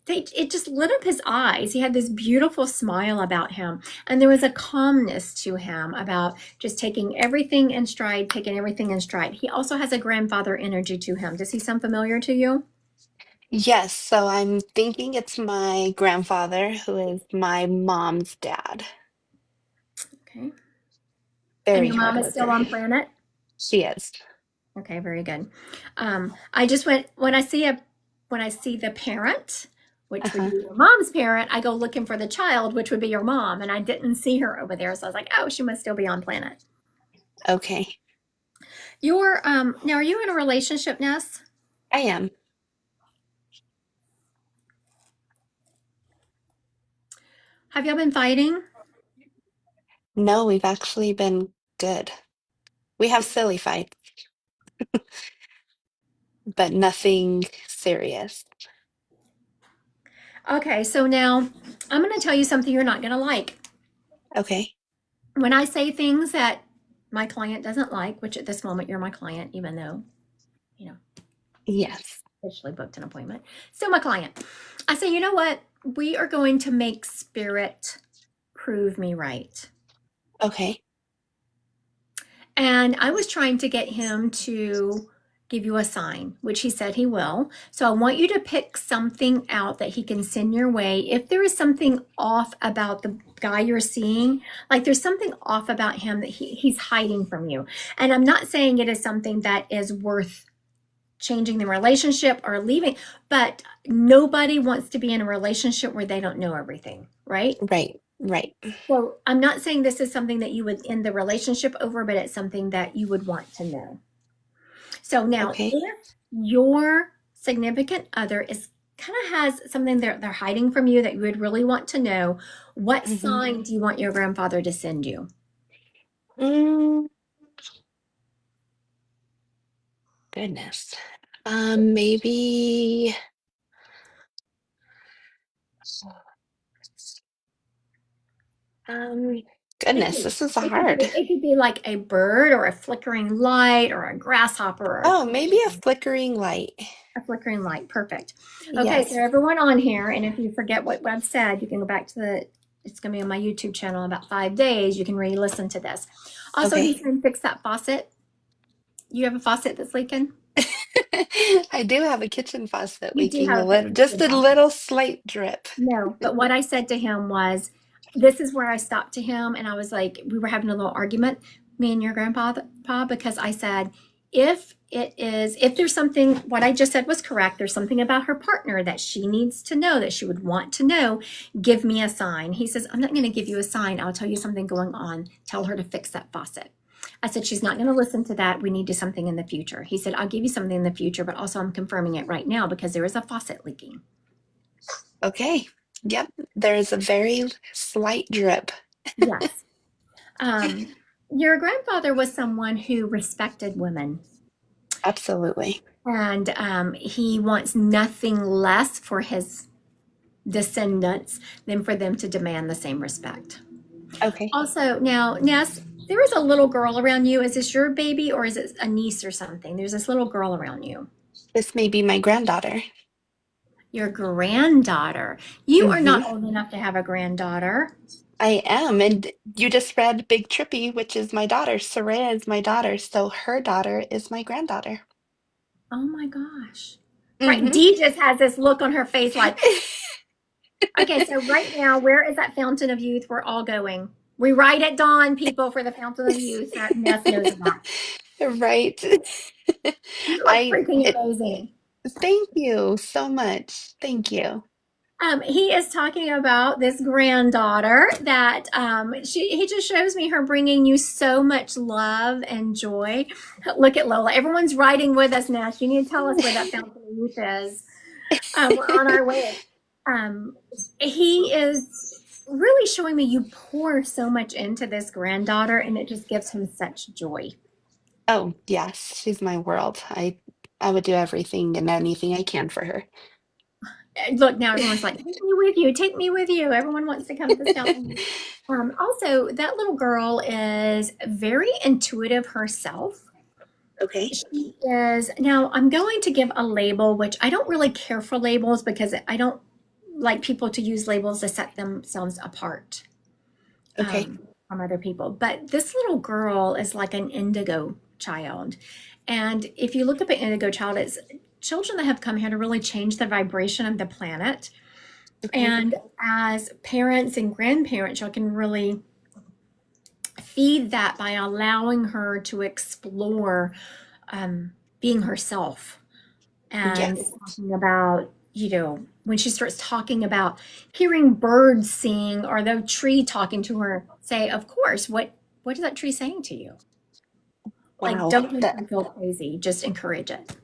Speaker 2: it just lit up his eyes. He had this beautiful smile about him. And there was a calmness to him about just taking everything in stride, taking everything in stride. He also has a grandfather energy to him. Does he sound familiar to you?
Speaker 6: Yes, so I'm thinking it's my grandfather, who is my mom's dad.
Speaker 2: Okay. And
Speaker 6: Very
Speaker 2: your
Speaker 6: hard
Speaker 2: mom is still
Speaker 6: worker.
Speaker 2: on planet?
Speaker 6: She is.
Speaker 2: Okay, very good. I just went when I see the parent, which would
Speaker 6: Uh-huh.
Speaker 2: be your mom's parent, I go looking for the child, which would be your mom, and I didn't see her over there, so I was like, oh, she must still be on planet.
Speaker 6: Okay.
Speaker 2: You're now, are you in a relationship, Ness?
Speaker 6: I am.
Speaker 2: Have y'all been fighting?
Speaker 6: No, we've actually been good. We have silly fights, but nothing serious.
Speaker 2: Okay, so now I'm going to tell you something you're not going to like.
Speaker 6: Okay.
Speaker 2: When I say things that my client doesn't like, which at this moment you're my client, even though, you know,
Speaker 6: Yes.
Speaker 2: officially booked an appointment, still my client. I say, you know what? We are going to make spirit prove me right.
Speaker 6: Okay.
Speaker 2: And I was trying to get him to give you a sign, which he said he will. So I want you to pick something out that he can send your way. If there is something off about the guy you're seeing, like there's something off about him that he's hiding from you. And I'm not saying it is something that is worth changing the relationship or leaving, but nobody wants to be in a relationship where they don't know everything, right?
Speaker 6: Right. Right.
Speaker 2: So I'm not saying this is something that you would end the relationship over, but it's something that you would want to know. So now,
Speaker 6: Okay.
Speaker 2: if your significant other is kind of has something they're hiding from you that you would really want to know, what
Speaker 6: hmm
Speaker 2: sign do you want your grandfather to send you?
Speaker 6: Mm, goodness. Maybe. Um,
Speaker 2: It
Speaker 6: goodness,
Speaker 2: could,
Speaker 6: this is
Speaker 2: it could be
Speaker 6: hard.
Speaker 2: it could be like a bird or a flickering light or a grasshopper or
Speaker 6: Oh, maybe a flickering light.
Speaker 2: a flickering light. Perfect. Okay, so
Speaker 6: Yes.
Speaker 2: everyone on here, and if you forget what I've said, you can go back to it's going to be on my YouTube channel in about 5 days. You can re-listen to this. Also,
Speaker 6: Okay.
Speaker 2: he's going to fix that faucet. You have a faucet that's leaking?
Speaker 6: I do have a kitchen faucet
Speaker 2: You do
Speaker 6: leaking a
Speaker 2: have a
Speaker 6: little, just
Speaker 2: kitchen
Speaker 6: a
Speaker 2: faucet.
Speaker 6: little slight drip.
Speaker 2: No, but what I said to him was, this is where I stopped to him, and I was like, we were having a little argument, me and your grandpa, because I said, if there's something, what I just said was correct, there's something about her partner that she needs to know, that she would want to know, give me a sign. He says, I'm not going to give you a sign. I'll tell you something going on. Tell her to fix that faucet. I said, she's not going to listen to that. We need to do something in the future. He said, I'll give you something in the future, but also I'm confirming it right now because there is a faucet leaking.
Speaker 6: Okay. Yep, there's a very slight drip.
Speaker 2: Yes. Um, your grandfather was someone who respected women,
Speaker 6: Absolutely.
Speaker 2: and he wants nothing less for his descendants than for them to demand the same respect.
Speaker 6: Okay.
Speaker 2: Also, now, Ness, there is a little girl around you. Is this your baby or is it a niece or something? There's this little girl around you.
Speaker 6: This may be my granddaughter.
Speaker 2: Your granddaughter. You are
Speaker 6: Hmm.
Speaker 2: not old enough to have a granddaughter.
Speaker 6: I am. And you just read Big Trippy, which is my daughter. Soraya is my daughter. So her daughter is my granddaughter.
Speaker 2: Oh my gosh. Right.
Speaker 6: Hmm.
Speaker 2: Dee just has this look on her face like, okay, so right now, where is that fountain of youth we're all going? We ride at dawn, people, for the fountain of youth that Ness knows about.
Speaker 6: Right.
Speaker 2: You look
Speaker 6: I
Speaker 2: freaking
Speaker 6: it,
Speaker 2: amazing.
Speaker 6: thank you so much. Thank you.
Speaker 2: He is talking about this granddaughter that he just shows me her bringing you so much love and joy. Look at Lola. Everyone's riding with us now. You need to tell us where that fountain of youth is. We're on our way. He is really showing me you pour so much into this granddaughter, and it just gives him such joy.
Speaker 6: Oh, yes, she's my world. I would do everything and anything I can for her.
Speaker 2: Look, now everyone's like, take me with you, take me with you. Everyone wants to come to this fountain. Also, that little girl is very intuitive herself.
Speaker 6: Okay.
Speaker 2: She is, now I'm going to give a label, which I don't really care for labels because I don't like people to use labels to set themselves apart
Speaker 6: Okay.
Speaker 2: from other people. But this little girl is like an indigo child. And if you look up an indigo child, it's children that have come here to really change the vibration of the planet.
Speaker 6: Okay.
Speaker 2: And as parents and grandparents, you can really feed that by allowing her to explore being herself and
Speaker 6: Yes.
Speaker 2: talking about, when she starts talking about hearing birds sing or the tree talking to her, say, of course, what is that tree saying to you? Like,
Speaker 6: Wow.
Speaker 2: don't make
Speaker 6: That
Speaker 2: them feel crazy, just encourage it.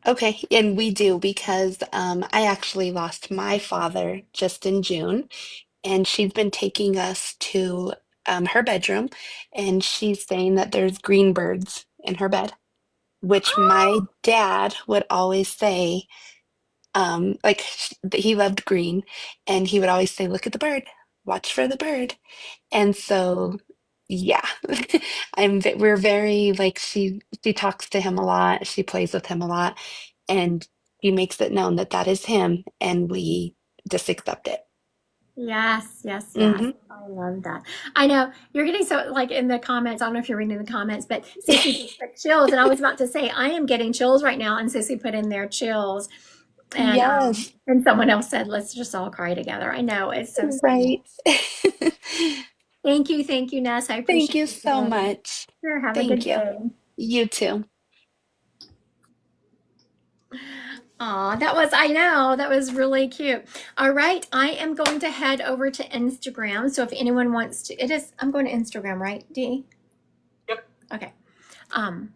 Speaker 6: okay. And we do because I actually lost my father just in June, and she's been taking us to her bedroom, and she's saying that there's green birds in her bed, which my dad would always say, like he loved green, and he would always say, "Look at the bird, watch for the bird." And so, yeah, we're very like she talks to him a lot, she plays with him a lot, and he makes it known that that is him, and we just accept it.
Speaker 2: Yes, yes, yes.
Speaker 6: Hmm.
Speaker 2: I love that. I know you're getting so like in the comments. I don't know if you're reading the comments, but Sissy just put chills, and I was about to say I am getting chills right now, and Sissy put in there chills,
Speaker 6: Yes,
Speaker 2: and someone else said let's just all cry together. I know it's so sweet.
Speaker 6: right.
Speaker 2: Thank you, Ness. I
Speaker 6: Thank
Speaker 2: appreciate
Speaker 6: you
Speaker 2: it
Speaker 6: so
Speaker 2: today.
Speaker 6: much.
Speaker 2: Sure, have a good
Speaker 6: Thank you.
Speaker 2: day.
Speaker 6: You too.
Speaker 2: Aw, I know, that was really cute. All right, I am going to head over to Instagram. So if anyone wants to, I'm going to Instagram, right, Dee?
Speaker 1: Yep.
Speaker 2: Okay. Um,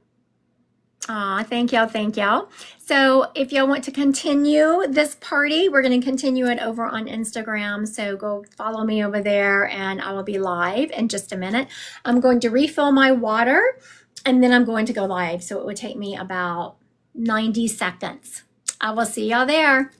Speaker 2: thank y'all, thank y'all. So if y'all want to continue this party, we're going to continue it over on Instagram. So go follow me over there and I will be live in just a minute. I'm going to refill my water and then I'm going to go live. So it would take me about 90 seconds. I will see y'all there.